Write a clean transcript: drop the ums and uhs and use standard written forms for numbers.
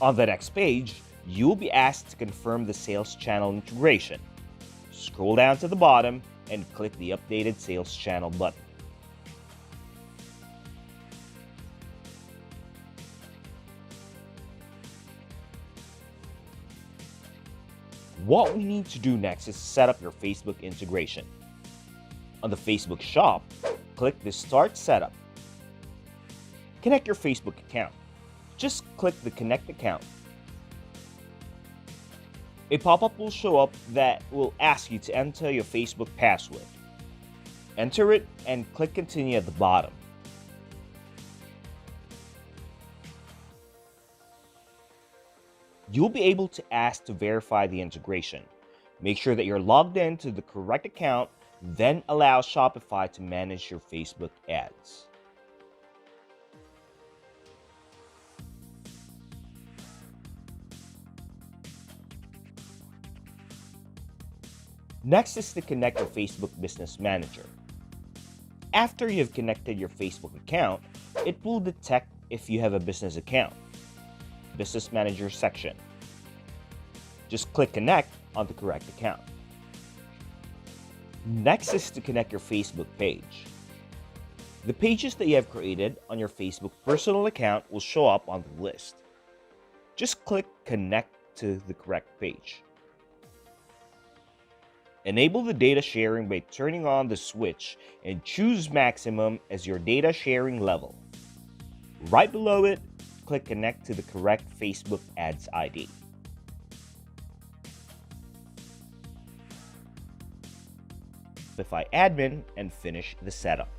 On the next page, you'll be asked to confirm the sales channel integration. Scroll down to the bottom and click the Updated Sales Channel button. What we need to do next is set up your Facebook integration. On the Facebook shop, click the Start Setup. Connect your Facebook account. Just click the Connect Account. A pop-up will show up that will ask you to enter your Facebook password. Enter it and click Continue at the bottom. You'll be able to ask to verify the integration. Make sure that you're logged in to the correct account, then allow Shopify to manage your Facebook ads. Next is to connect your Facebook Business Manager. After you've connected your Facebook account, it will detect if you have a business account. Business Manager section. Just click Connect on the correct account. Next is to connect your Facebook page. The pages that you have created on your Facebook personal account will show up on the list. Just click Connect to the correct page. Enable the data sharing by turning on the switch and choose Maximum as your data sharing level. Right below it, click Connect to the correct Facebook Ads ID. Shopify admin and finish the setup.